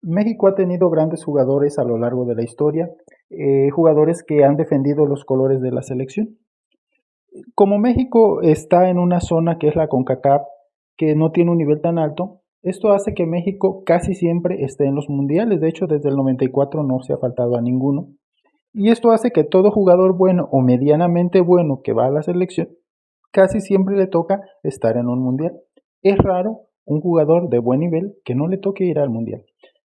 México ha tenido grandes jugadores a lo largo de la historia, jugadores que han defendido los colores de la selección. Como México está en una zona que es la CONCACAF, que no tiene un nivel tan alto, esto hace que México casi siempre esté en los mundiales. De hecho, desde el 94 no se ha faltado a ninguno. Y esto hace que todo jugador bueno o medianamente bueno que va a la selección casi siempre le toca estar en un mundial. Es raro un jugador de buen nivel que no le toque ir al mundial.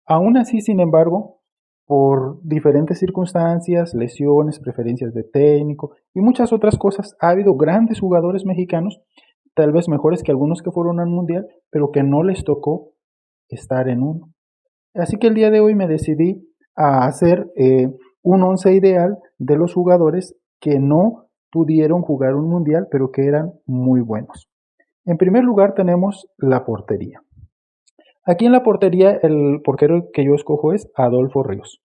Aún así, sin embargo, por diferentes circunstancias, lesiones, preferencias de técnico y muchas otras cosas, ha habido grandes jugadores mexicanos, tal vez mejores que algunos que fueron al mundial, pero que no les tocó estar en uno. Así que el día de hoy me decidí a hacer un once ideal de los jugadores que no pudieron jugar un mundial, pero que eran muy buenos. En primer lugar tenemos la portería. Aquí en la portería el portero que yo escojo es Adolfo Ríos.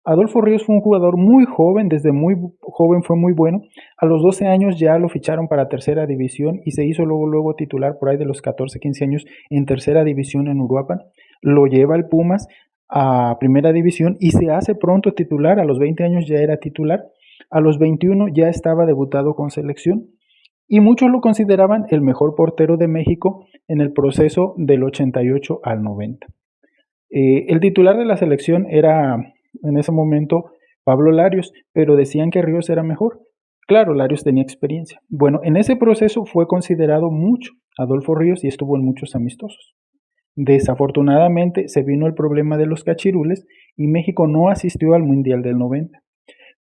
Adolfo Ríos fue un jugador muy joven, desde muy joven fue muy bueno. A los 12 años ya lo ficharon para tercera división y se hizo luego titular por ahí de los 14, 15 años en tercera división en Uruapan. Lo lleva el Pumas a primera división y se hace pronto titular. A los 20 años ya era titular. A los 21 ya estaba debutado con selección. Y muchos lo consideraban el mejor portero de México en el proceso del 88 al 90. El titular de la selección era en ese momento Pablo Larios, pero decían que Ríos era mejor. Claro, Larios tenía experiencia. Bueno, en ese proceso fue considerado mucho Adolfo Ríos y estuvo en muchos amistosos. Desafortunadamente se vino el problema de los cachirules y México no asistió al Mundial del 90.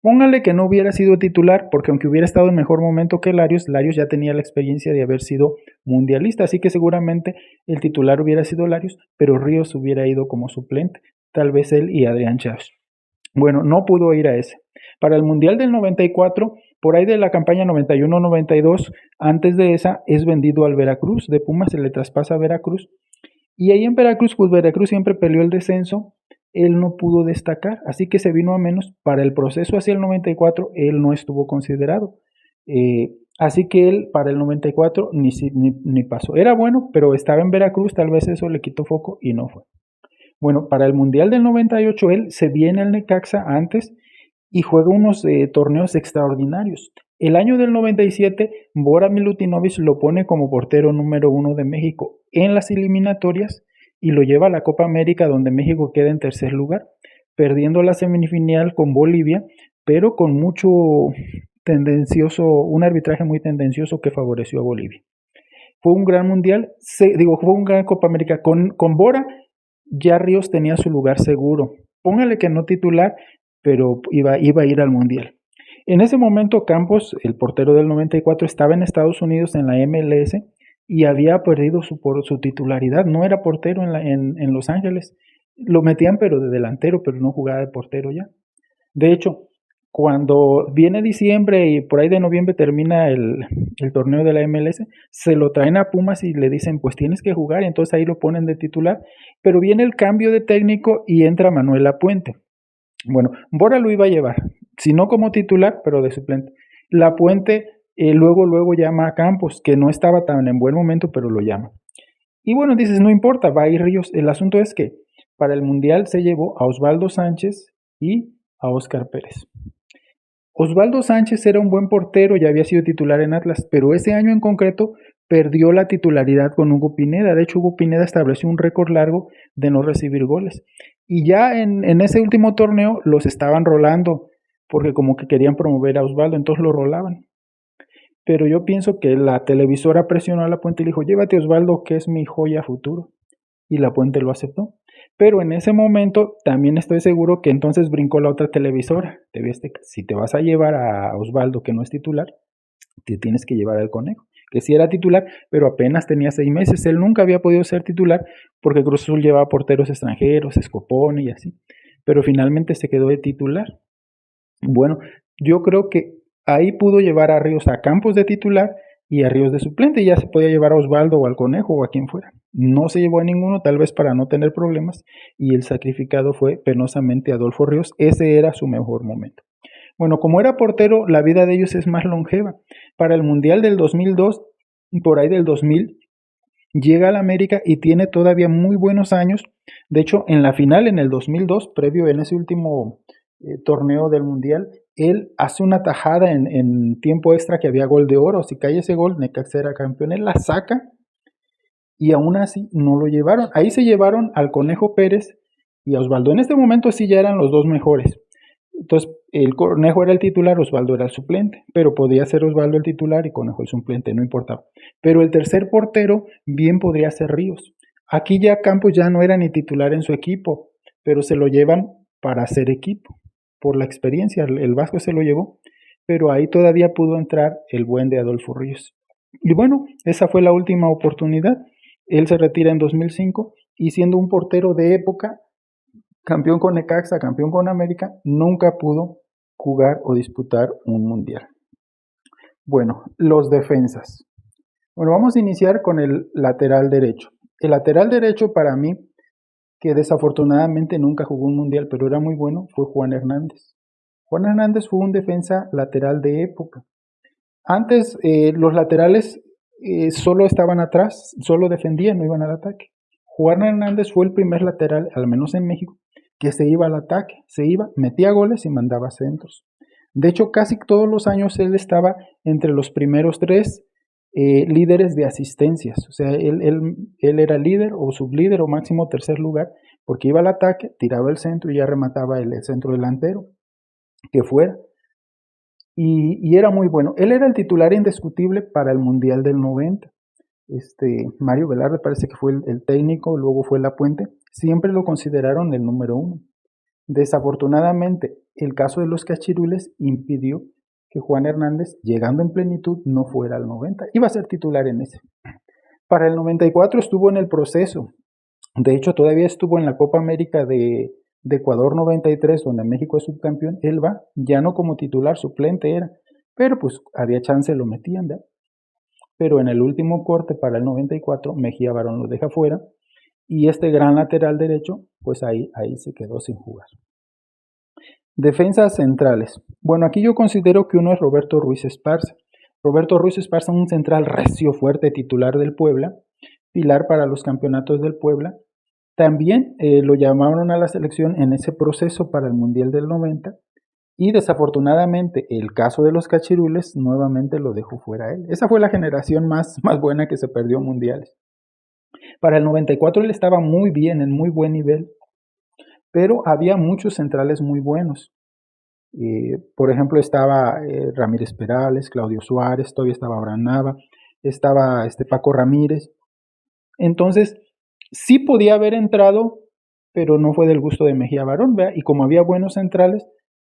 Póngale que no hubiera sido titular, porque aunque hubiera estado en mejor momento que Larios ya tenía la experiencia de haber sido mundialista, así que seguramente el titular hubiera sido Larios, pero Ríos hubiera ido como suplente, tal vez él y Adrián Chávez. Bueno, no pudo ir a ese. Para el Mundial del 94, por ahí de la campaña 91-92, antes de esa, es vendido al Veracruz, de Pumas se le traspasa a Veracruz, y ahí en Veracruz, pues Veracruz siempre peleó el descenso, él no pudo destacar, así que se vino a menos. Para el proceso hacia el 94, él no estuvo considerado. Así que él para el 94 ni pasó. Era bueno, pero estaba en Veracruz, tal vez eso le quitó foco y no fue. Bueno, para el Mundial del 98 él se viene al Necaxa antes y juega unos torneos extraordinarios. El año del 97, Bora Milutinovic lo pone como portero número 1 de México en las eliminatorias y lo lleva a la Copa América, donde México queda en tercer lugar, perdiendo la semifinal con Bolivia, pero con mucho tendencioso, un arbitraje muy tendencioso que favoreció a Bolivia. Fue un gran mundial, fue un gran Copa América. Con Bora ya Ríos tenía su lugar seguro. Póngale que no titular, pero iba a ir al mundial. En ese momento Campos, el portero del 94, estaba en Estados Unidos en la MLS y había perdido su titularidad. No era portero en Los Ángeles. Lo metían pero de delantero, pero no jugaba de portero ya. De hecho, cuando viene diciembre y por ahí de noviembre termina el torneo de la MLS, se lo traen a Pumas y le dicen, pues tienes que jugar, y entonces ahí lo ponen de titular. Pero viene el cambio de técnico y entra Manuel Lapuente. Bueno, Bora lo iba a llevar, si no como titular, pero de suplente. Lapuente luego llama a Campos, que no estaba tan en buen momento, pero lo llama. Y bueno, dices, no importa, va a ir Ríos. El asunto es que para el Mundial se llevó a Osvaldo Sánchez y a Óscar Pérez. Osvaldo Sánchez era un buen portero, ya había sido titular en Atlas, pero ese año en concreto perdió la titularidad con Hugo Pineda. De hecho, Hugo Pineda estableció un récord largo de no recibir goles. Y ya en ese último torneo los estaban rolando, porque como que querían promover a Osvaldo, entonces lo rolaban. Pero yo pienso que la televisora presionó a Lapuente y le dijo, llévate a Osvaldo, que es mi joya futuro. Y Lapuente lo aceptó. Pero en ese momento también estoy seguro que entonces brincó la otra televisora. Si te vas a llevar a Osvaldo, que no es titular, te tienes que llevar al Conejo, que sí era titular, pero apenas tenía 6 meses. Él nunca había podido ser titular porque Cruz Azul llevaba porteros extranjeros, Scopone y así. Pero finalmente se quedó de titular. Bueno, yo creo que ahí pudo llevar a Ríos a Campos de titular y a Ríos de suplente, y ya se podía llevar a Osvaldo o al Conejo o a quien fuera. No se llevó a ninguno, tal vez para no tener problemas, y el sacrificado fue penosamente Adolfo Ríos. Ese era su mejor momento. Bueno, como era portero, la vida de ellos es más longeva. Para el Mundial del 2002 y por ahí del 2000, llega al América y tiene todavía muy buenos años. De hecho, en la final, en el 2002, previo en ese último torneo del Mundial, él hace una tajada en tiempo extra que había gol de oro. Si cae ese gol, Necaxa era campeón. Él la saca y aún así no lo llevaron. Ahí se llevaron al Conejo Pérez y a Osvaldo. En este momento sí ya eran los dos mejores. Entonces, el Conejo era el titular, Osvaldo era el suplente, pero podía ser Osvaldo el titular y Conejo el suplente, no importaba. Pero el tercer portero bien podría ser Ríos. Aquí ya Campos ya no era ni titular en su equipo, pero se lo llevan para hacer equipo, por la experiencia. El Vasco se lo llevó, pero ahí todavía pudo entrar el buen de Adolfo Ríos. Y bueno, esa fue la última oportunidad. Él se retira en 2005 y siendo un portero de época, campeón con Necaxa, campeón con América, nunca pudo jugar o disputar un mundial. Bueno, los defensas. Bueno, vamos a iniciar con el lateral derecho. El lateral derecho para mí, que desafortunadamente nunca jugó un mundial, pero era muy bueno, fue Juan Hernández. Juan Hernández fue un defensa lateral de época. Antes los laterales solo estaban atrás, solo defendían, no iban al ataque. Juan Hernández fue el primer lateral, al menos en México, que se iba al ataque, se iba, metía goles y mandaba centros. De hecho, casi todos los años él estaba entre los primeros tres líderes de asistencias. O sea, él era líder o sublíder o máximo tercer lugar, porque iba al ataque, tiraba el centro y ya remataba el centro delantero, que fuera. Y era muy bueno. Él era el titular indiscutible para el Mundial del 90. Mario Velarde parece que fue el técnico, luego fue Lapuente. Siempre lo consideraron el número uno. Desafortunadamente, el caso de los cachirules impidió que Juan Hernández, llegando en plenitud, no fuera al 90. Iba a ser titular en ese. Para el 94 estuvo en el proceso. De hecho, todavía estuvo en la Copa América de Ecuador 93, donde México es subcampeón. Él va, ya no como titular, suplente era. Pero pues había chance, lo metían, ¿verdad? Pero en el último corte para el 94, Mejía Barón lo deja fuera. Y este gran lateral derecho, pues ahí se quedó sin jugar. Defensas centrales. Bueno, aquí yo considero que uno es Roberto Ruiz Esparza. Roberto Ruiz Esparza, un central recio, fuerte, titular del Puebla, pilar para los campeonatos del Puebla. También lo llamaron a la selección en ese proceso para el Mundial del 90 y desafortunadamente el caso de los cachirules nuevamente lo dejó fuera él. Esa fue la generación más buena que se perdió mundiales. Para el 94 él estaba muy bien, en muy buen nivel, pero había muchos centrales muy buenos. Por ejemplo, estaba Ramírez Perales, Claudio Suárez, todavía estaba Abraham Nava, estaba Paco Ramírez. Entonces, sí podía haber entrado, pero no fue del gusto de Mejía Barón, ¿verdad? Y como había buenos centrales,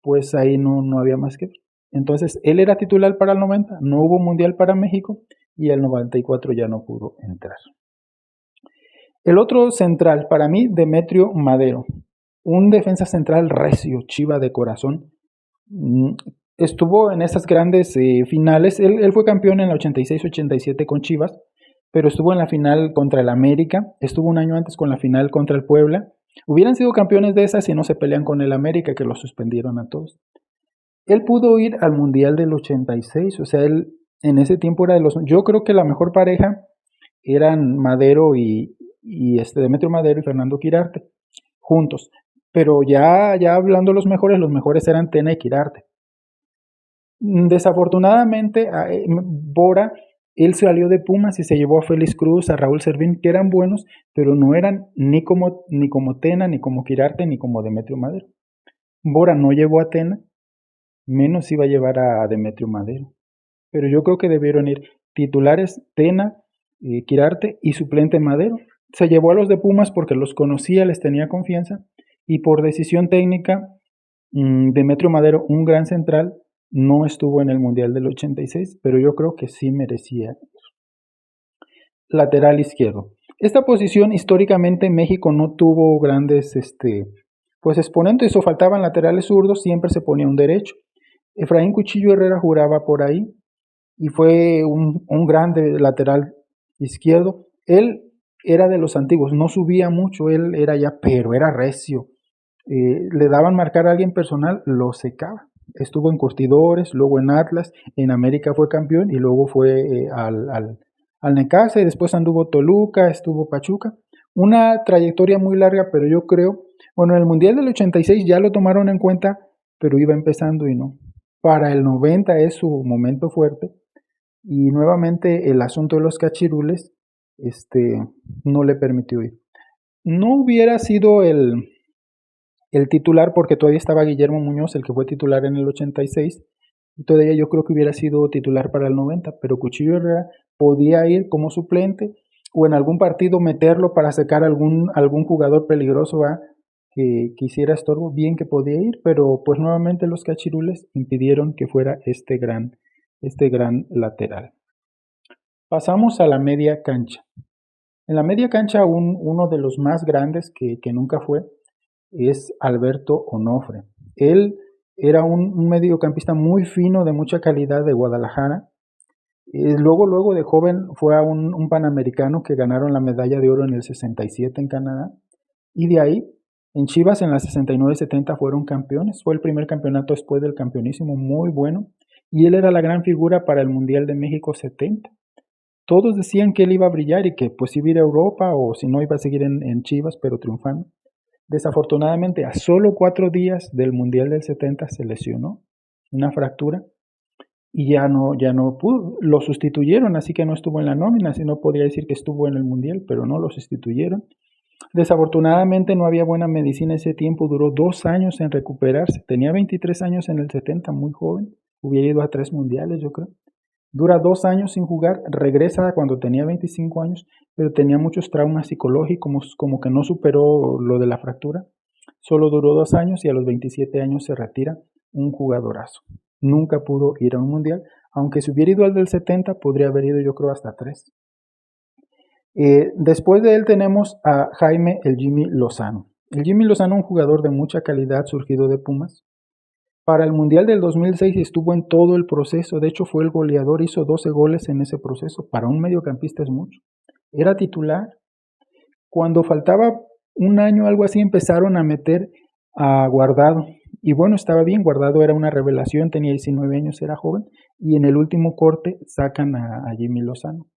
pues ahí no había más que ver. Entonces, él era titular para el 90, no hubo mundial para México y el 94 ya no pudo entrar. El otro central, para mí, Demetrio Madero, un defensa central recio, chiva de corazón. Estuvo en esas grandes finales, él fue campeón en el 86-87 con Chivas, pero estuvo en la final contra el América, estuvo un año antes con la final contra el Puebla. Hubieran sido campeones de esas si no se pelean con el América, que los suspendieron a todos. Él pudo ir al Mundial del 86, o sea, él en ese tiempo era de los... Yo creo que la mejor pareja eran Madero y Demetrio Madero y Fernando Quirarte, juntos. Pero ya hablando los mejores eran Tena y Quirarte. Desafortunadamente, Bora, él salió de Pumas y se llevó a Félix Cruz, a Raúl Servín, que eran buenos, pero no eran ni como Tena, ni como Quirarte, ni como Demetrio Madero. Bora no llevó a Tena, menos iba a llevar a Demetrio Madero. Pero yo creo que debieron ir titulares Tena, Quirarte y suplente Madero. Se llevó a los de Pumas porque los conocía, les tenía confianza, y por decisión técnica, Demetrio Madero, un gran central, no estuvo en el Mundial del 86, pero yo creo que sí merecía. Lateral izquierdo. Esta posición históricamente México no tuvo grandes pues exponentes, o faltaban laterales zurdos, siempre se ponía un derecho. Efraín Cuchillo Herrera juraba por ahí y fue un grande lateral izquierdo. Él era de los antiguos, no subía mucho, él era ya, pero era recio. Le daban marcar a alguien personal, lo secaba. Estuvo en Curtidores, luego en Atlas, en América fue campeón y luego fue al al Necaxa y después anduvo Toluca, estuvo Pachuca. Una trayectoria muy larga, pero yo creo, bueno, en el Mundial del 86 ya lo tomaron en cuenta, pero iba empezando y no. Para el 90 es su momento fuerte y nuevamente el asunto de los cachirules no le permitió ir. No hubiera sido el titular porque todavía estaba Guillermo Muñoz, el que fue titular en el 86, y todavía yo creo que hubiera sido titular para el 90, pero Cuchillo Herrera podía ir como suplente o en algún partido meterlo para sacar algún jugador peligroso que hiciera estorbo, bien que podía ir, pero pues nuevamente los cachirules impidieron que fuera este gran lateral. Pasamos a la media cancha. En la media cancha uno de los más grandes que nunca fue es Alberto Onofre. Él era un mediocampista muy fino, de mucha calidad, de Guadalajara. Luego de joven fue a un panamericano que ganaron la medalla de oro en el 67 en Canadá. Y de ahí, en Chivas en la 69-70 fueron campeones. Fue el primer campeonato después del campeonísimo, muy bueno. Y él era la gran figura para el Mundial de México 70. Todos decían que él iba a brillar y que pues iba a ir a Europa o si no iba a seguir en Chivas, pero triunfando. Desafortunadamente, a solo 4 días del Mundial del 70 se lesionó, una fractura, y ya no pudo. Lo sustituyeron, así que no estuvo en la nómina, si no podría decir que estuvo en el Mundial, pero no lo sustituyeron. Desafortunadamente no había buena medicina ese tiempo, duró 2 años en recuperarse. Tenía 23 años en el 70, muy joven, hubiera ido a 3 mundiales, yo creo. Dura 2 años sin jugar, regresa cuando tenía 25 años, pero tenía muchos traumas psicológicos, como que no superó lo de la fractura. Solo duró 2 años y a los 27 años se retira, un jugadorazo. Nunca pudo ir a un mundial, aunque si hubiera ido al del 70, podría haber ido yo creo hasta 3. Después de él tenemos a Jaime el Jimmy Lozano. El Jimmy Lozano, un jugador de mucha calidad surgido de Pumas. Para el Mundial del 2006 estuvo en todo el proceso, de hecho fue el goleador, hizo 12 goles en ese proceso, para un mediocampista es mucho. Era titular. Cuando faltaba un año o algo así empezaron a meter a Guardado, y bueno, estaba bien, Guardado era una revelación, tenía 19 años, era joven, y en el último corte sacan a Jimmy Lozano.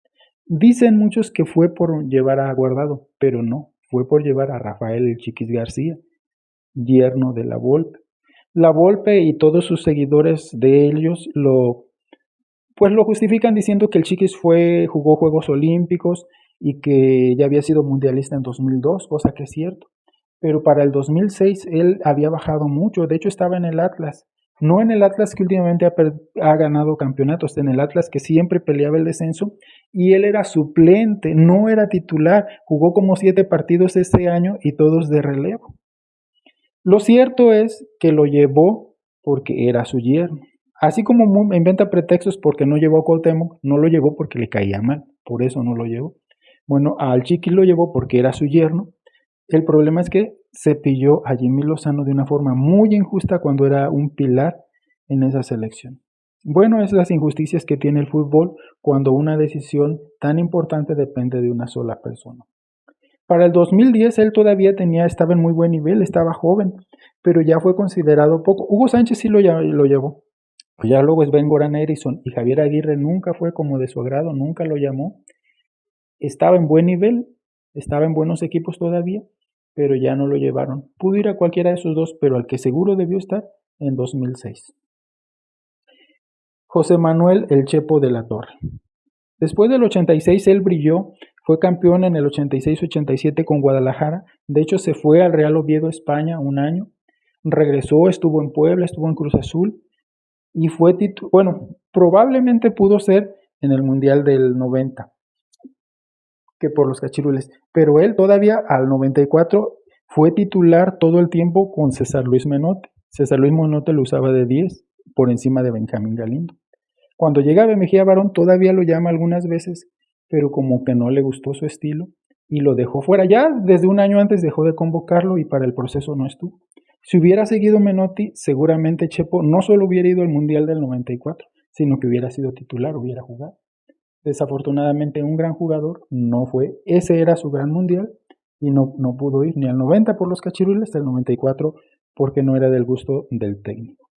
Dicen muchos que fue por llevar a Guardado, pero no, fue por llevar a Rafael el Chiquis García, yerno de la Volpe. La Volpe y todos sus seguidores de ellos lo justifican diciendo que el Chiquis jugó Juegos Olímpicos y que ya había sido mundialista en 2002, cosa que es cierto. Pero para el 2006 él había bajado mucho, de hecho estaba en el Atlas. No en el Atlas que últimamente ha ganado campeonatos, en el Atlas que siempre peleaba el descenso, y él era suplente, no era titular, jugó como 7 partidos ese año y todos de relevo. Lo cierto es que lo llevó porque era su yerno. Así como inventa pretextos porque no llevó a Cuauhtémoc, no lo llevó porque le caía mal, por eso no lo llevó. Bueno, al Chiqui lo llevó porque era su yerno. El problema es que se pilló a Jimmy Lozano de una forma muy injusta cuando era un pilar en esa selección. Bueno, es las injusticias que tiene el fútbol cuando una decisión tan importante depende de una sola persona. Para el 2010 él todavía estaba en muy buen nivel, estaba joven, pero ya fue considerado poco. Hugo Sánchez sí lo llevó. Ya luego Sven Goran Eriksson y Javier Aguirre nunca fue como de su agrado, nunca lo llamó. Estaba en buen nivel, estaba en buenos equipos todavía, pero ya no lo llevaron. Pudo ir a cualquiera de esos dos, pero al que seguro debió estar en 2006. José Manuel El Chepo de la Torre. Después del 86 él brilló, fue campeón en el 86-87 con Guadalajara, de hecho se fue al Real Oviedo, España, un año, regresó, estuvo en Puebla, estuvo en Cruz Azul, y fue probablemente pudo ser en el Mundial del 90, que por los cachirules, pero él todavía al 94 fue titular todo el tiempo con César Luis Menotti. César Luis Menotti lo usaba de 10 por encima de Benjamín Galindo. Cuando llega Mejía Barón todavía lo llama algunas veces, pero como que no le gustó su estilo y lo dejó fuera. Ya desde un año antes dejó de convocarlo y para el proceso no estuvo. Si hubiera seguido Menotti, seguramente Chepo no solo hubiera ido al Mundial del 94, sino que hubiera sido titular, hubiera jugado. Desafortunadamente un gran jugador no fue, ese era su gran mundial y no pudo ir ni al 90 por los cachirules, al 94 porque no era del gusto del técnico.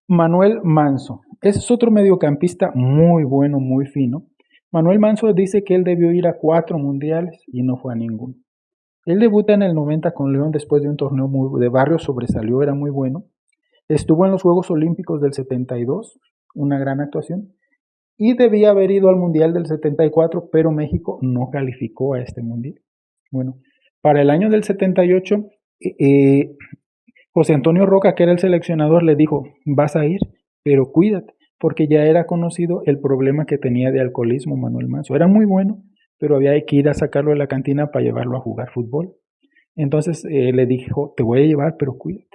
Manuel Manso, ese es otro mediocampista muy bueno, muy fino, Manuel Manso dice que él debió ir a 4 mundiales y no fue a ninguno. Él debuta en el 90 con León después de un torneo de barrio, sobresalió, era muy bueno. Estuvo en los Juegos Olímpicos del 72, una gran actuación, y debía haber ido al Mundial del 74, pero México no calificó a este Mundial. Bueno, para el año del 78, José Antonio Roca, que era el seleccionador, le dijo, vas a ir, pero cuídate, porque ya era conocido el problema que tenía de alcoholismo Manuel Manso. Era muy bueno, pero había que ir a sacarlo de la cantina para llevarlo a jugar fútbol. Entonces le dijo, te voy a llevar, pero cuídate.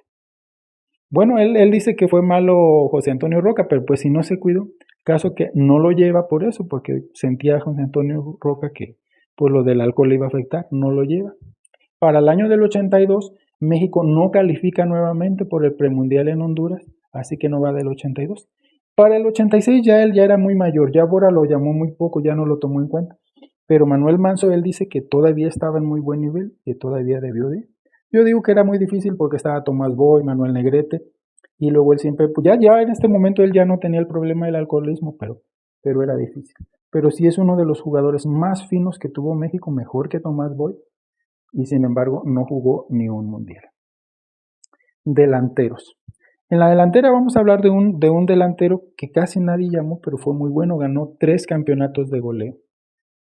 Bueno, él dice que fue malo José Antonio Roca, pero pues si no se cuidó, caso que no lo lleva por eso, porque sentía José Antonio Roca que pues lo del alcohol le iba a afectar, no lo lleva. Para el año del 82, México no califica nuevamente por el premundial en Honduras, así que no va del 82. Para el 86 ya él ya era muy mayor, ya Bora lo llamó muy poco, ya no lo tomó en cuenta. Pero Manuel Manso, él dice que todavía estaba en muy buen nivel, que todavía debió de ir. Yo digo que era muy difícil porque estaba Tomás Boy, Manuel Negrete, y luego él siempre, pues ya en este momento él ya no tenía el problema del alcoholismo, pero era difícil. Pero sí es uno de los jugadores más finos que tuvo México, mejor que Tomás Boy, y sin embargo no jugó ni un mundial. Delanteros. En la delantera vamos a hablar de un delantero que casi nadie llamó, pero fue muy bueno, ganó 3 campeonatos de goleo.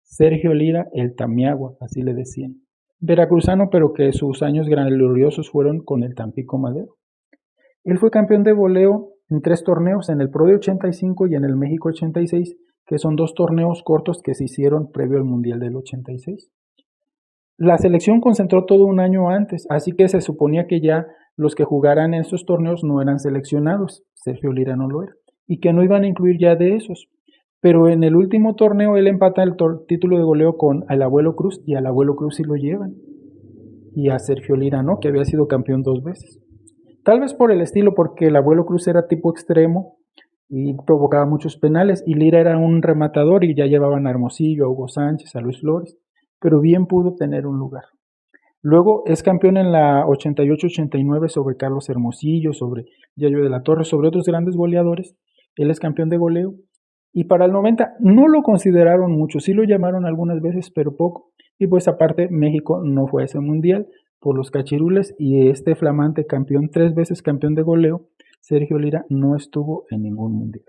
Sergio Lira, el Tamiagua, así le decían. Veracruzano, pero que sus años gloriosos fueron con el Tampico Madero. Él fue campeón de goleo en 3 torneos, en el Pro de 85 y en el México 86, que son 2 torneos cortos que se hicieron previo al Mundial del 86. La selección concentró todo un año antes, así que se suponía que ya los que jugaran en estos torneos no eran seleccionados, Sergio Lira no lo era, y que no iban a incluir ya de esos. Pero en el último torneo él empata el título de goleo con el Abuelo Cruz, y al Abuelo Cruz sí lo llevan, y a Sergio Lira no, que había sido campeón 2 veces. Tal vez por el estilo, porque el Abuelo Cruz era tipo extremo y provocaba muchos penales, y Lira era un rematador y ya llevaban a Hermosillo, a Hugo Sánchez, a Luis Flores, pero bien pudo tener un lugar. Luego es campeón en la 88-89 sobre Carlos Hermosillo, sobre Yayo de la Torre, sobre otros grandes goleadores. Él es campeón de goleo. Y para el 90 no lo consideraron mucho, sí lo llamaron algunas veces, pero poco. Y pues aparte México no fue a ese mundial por los cachirules, y este flamante campeón, 3 veces campeón de goleo, Sergio Lira, no estuvo en ningún mundial.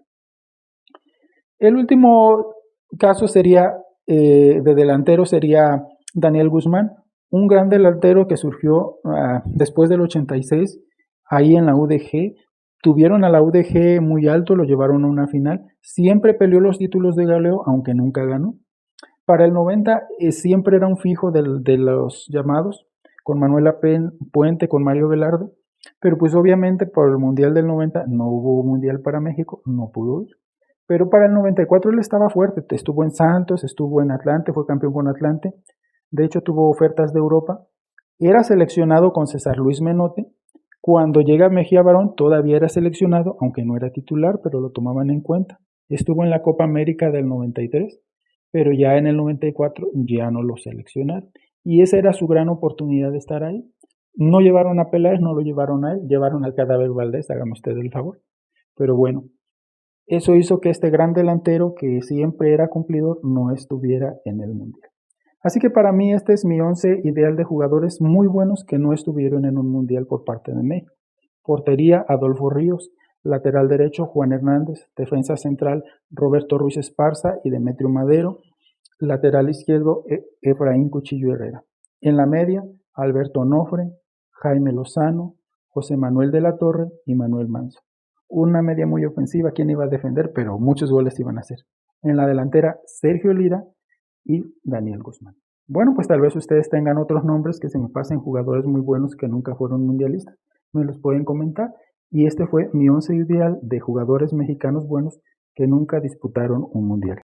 El último caso sería de delantero sería Daniel Guzmán, un gran delantero que surgió después del 86, ahí en la UDG. Tuvieron a la UDG muy alto, lo llevaron a una final, siempre peleó los títulos de goleo, aunque nunca ganó. Para el 90 siempre era un fijo de los llamados, con Manuela Puente, con Mario Velarde, pero pues obviamente por el Mundial del 90 no hubo Mundial para México, no pudo ir. Pero para el 94 él estaba fuerte, estuvo en Santos, estuvo en Atlante, fue campeón con Atlante, de hecho tuvo ofertas de Europa, era seleccionado con César Luis Menotti. Cuando llega Mejía Barón todavía era seleccionado, aunque no era titular, pero lo tomaban en cuenta. Estuvo en la Copa América del 93, pero ya en el 94 ya no lo seleccionaron. Y esa era su gran oportunidad de estar ahí. No llevaron a Peláez, no lo llevaron a él, llevaron al Cadáver Valdés, hágame usted el favor. Pero bueno, eso hizo que este gran delantero, que siempre era cumplidor, no estuviera en el Mundial. Así que para mí este es mi 11 ideal de jugadores muy buenos que no estuvieron en un Mundial por parte de México. Portería, Adolfo Ríos. Lateral derecho, Juan Hernández. Defensa central, Roberto Ruiz Esparza y Demetrio Madero. Lateral izquierdo, Efraín Cuchillo Herrera. En la media, Alberto Onofre, Jaime Lozano, José Manuel de la Torre y Manuel Manso. Una media muy ofensiva, quien iba a defender, pero muchos goles iban a hacer. En la delantera, Sergio Lira y Daniel Guzmán. Bueno, pues tal vez ustedes tengan otros nombres que se me pasen, jugadores muy buenos que nunca fueron mundialistas. Me los pueden comentar. Y este fue mi 11 ideal de jugadores mexicanos buenos que nunca disputaron un mundial.